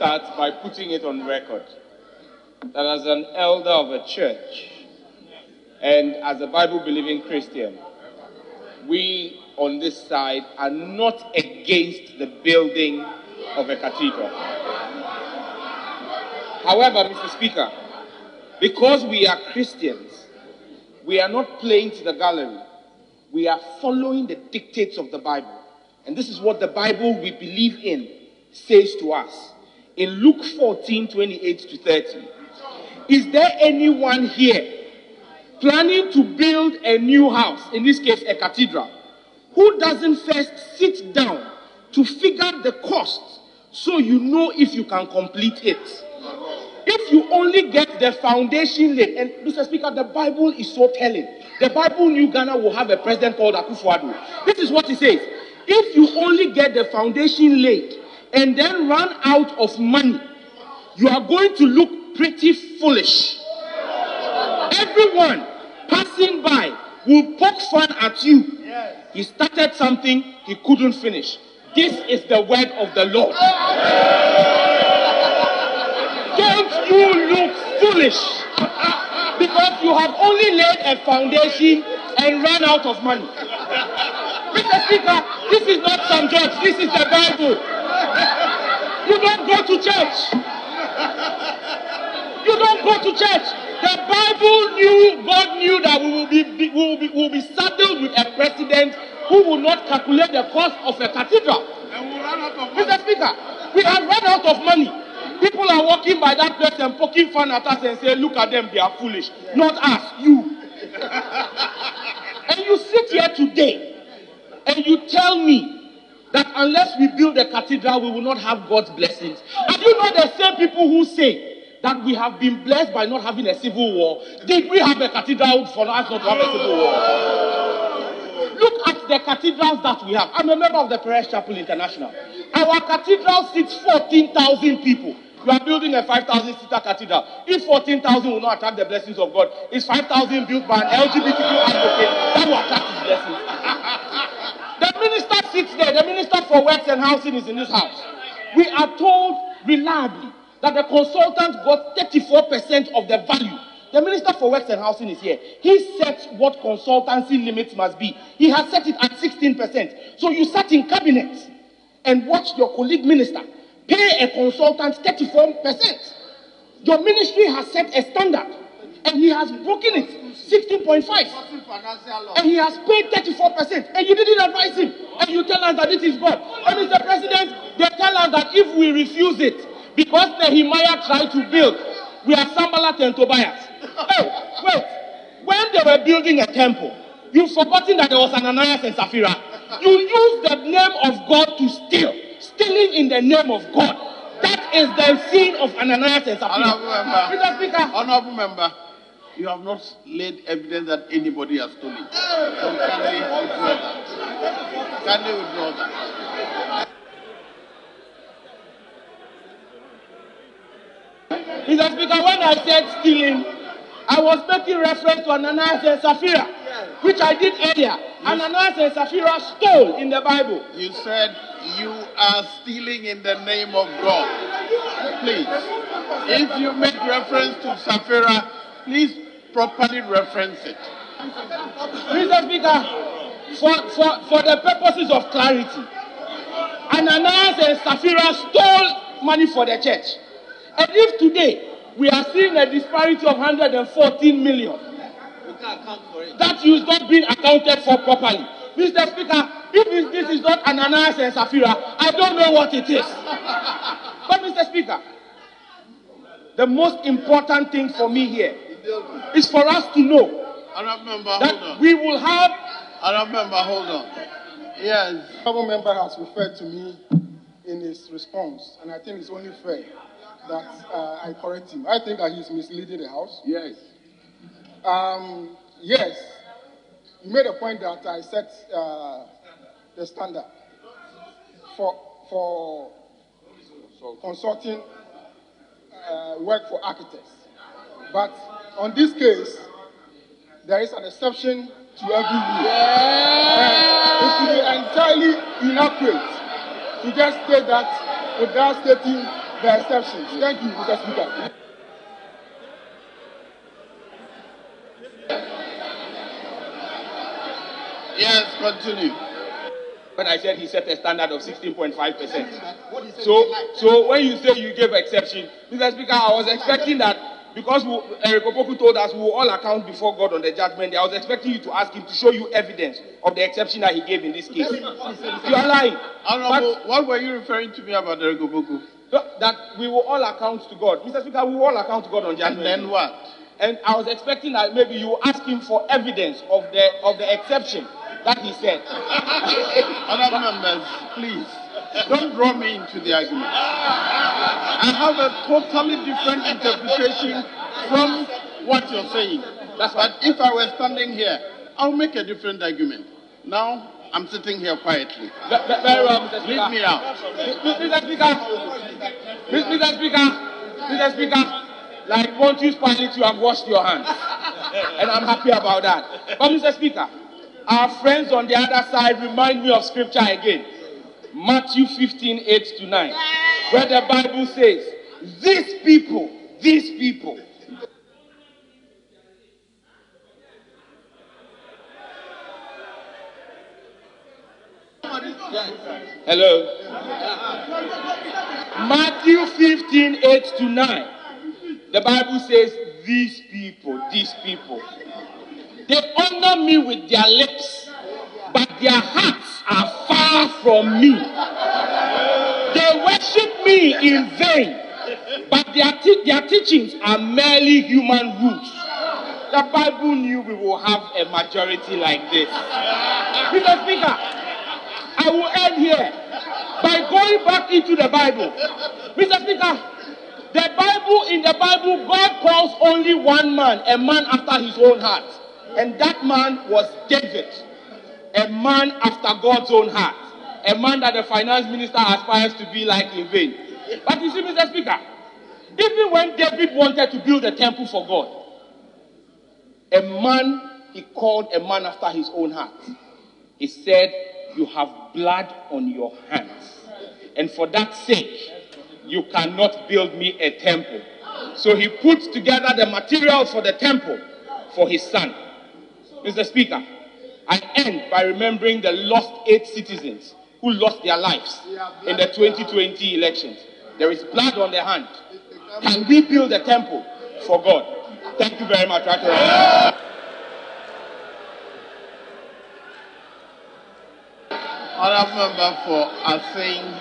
start by putting it on record that as an elder of a church and as a Bible-believing Christian, we on this side are not against the building of a cathedral. However, Mr. Speaker, because we are Christians, we are not playing to the gallery. We are following the dictates of the Bible. And this is what the Bible we believe in says to us. In Luke 14:28-30, is there anyone here planning to build a new house, in this case a cathedral, who doesn't first sit down to figure the cost so you know if you can complete it? If you only get the foundation laid, and Mr. Speaker, the Bible is so telling. The Bible knew Ghana will have a president called Akufo-Addo. This is what he says. If you only get the foundation laid and then run out of money, you are going to look pretty foolish. Everyone passing by will poke fun at you. He started something he couldn't finish. This is the word of the Lord. Don't you look foolish because you have only laid a foundation and run out of money. Mr. Speaker, this is not some church. This is the Bible. You don't go to church. You don't go to church. The Bible knew, God knew that we will be saddled with a president who will not calculate the cost of a cathedral. And we'll run out of money. Mr. Speaker, we have run out of money. People are walking by that place and poking fun at us and say, look at them, they are foolish. Not us, you. And you sit here today and you tell me that unless we build a cathedral, we will not have God's blessings. And you know the same people who say that we have been blessed by not having a civil war. Did we have a cathedral for us not to have a civil war? Look at the cathedrals that we have. I'm a member of the Perez Chapel International. Our cathedral seats 14,000 people. You are building a 5,000-seater cathedral. If 14,000 will not attract the blessings of God, it's 5,000 built by an LGBTQ advocate that will attract his blessings. The minister sits there. The minister for Works and Housing is in this house. We are told reliably that the consultant got 34% of the value. The Minister for Works and Housing is here. He sets what consultancy limits must be. He has set it at 16%. So you sat in cabinet and watched your colleague minister pay a consultant 34%. Your ministry has set a standard and he has broken it, 16.5. And he has paid 34%. And you didn't advise him. And you tell us that it is God. And Mr. President, they tell us that if we refuse it, because Nehemiah tried to build, we are Sambalat and Tobias. Oh, wait. When they were building a temple, you've forgotten that there was Ananias and Sapphira. You used the name of God to steal. Stealing in the name of God. That is the sin of Ananias and Sapphira. Honorable member, you have not laid evidence that anybody has stolen. So kindly withdraw that. Kindly withdraw that. Mr. Speaker, when I said stealing, I was making reference to Ananias and Sapphira, which I did earlier. Ananias and Sapphira stole in the Bible. You said you are stealing in the name of God. Please, if you make reference to Sapphira, please properly reference it. Mr. Speaker, for the purposes of clarity, Ananias and Sapphira stole money for the church. And if today we are seeing a disparity of 114 million, that is not being accounted for properly. Mr. Speaker, if this is not Ananias and Sapphira, I don't know what it is. But Mr. Speaker, the most important thing for me here is for us to know that we will have... Honorable member, hold on. Yes. The honorable member has referred to me in his response, and I think it's only fair that I correct him. I think that he's misleading the House. Yes. Yes. You made a point that I set the standard for consulting work for architects. But on this case, there is an exception to every rule. Yeah. It would be entirely inaccurate to just state that without stating the exceptions. Thank you, Mr. Speaker. Yes, continue. When I said he set a standard of 16.5%. So when you say you gave exception, Mr. Speaker, I was expecting that because Eric Opoku told us we will all account before God on the judgment day, I was expecting you to ask him to show you evidence of the exception that he gave in this case. You are lying. Honorable, what were you referring to me about Eric Opoku? That we will all account to God. Mr. Speaker, we will all account to God on judgment day. And then what? And I was expecting that maybe you will ask him for evidence of the exception that he said. Other members, please, don't draw me into the argument. I have a totally different interpretation from what you're saying. But if I were standing here, I'll make a different argument. Now, I'm sitting here quietly. Very well, Mr. Speaker. Leave me out. Mr. Speaker, like Pontius Pilate, you have washed your hands. And I'm happy about that. But Mr. Speaker, our friends on the other side remind me of scripture again. Matthew 15:8-9, where the Bible says, these people. Hello? Matthew 15:8-9. The Bible says, these people. They honor me with their lips, but their hearts are far from me. They worship me in vain, but their teachings are merely human rules. The Bible knew we will have a majority like this. Mr. Speaker, I will end here by going back into the Bible. Mr. Speaker, in the Bible, God calls only one man, a man after his own heart. And that man was David, a man after God's own heart, a man that the finance minister aspires to be like in vain. But you see, Mr. Speaker, even when David wanted to build a temple for God, he called a man after his own heart. He said, you have blood on your hands, and for that sake, you cannot build me a temple. So he puts together the materials for the temple for his son. Mr. Speaker, I end by remembering the lost 8 citizens who lost their lives in the 2020 elections. There is blood on their hand. Can we build a temple for God? Thank you very much, Dr. Honorable member for saying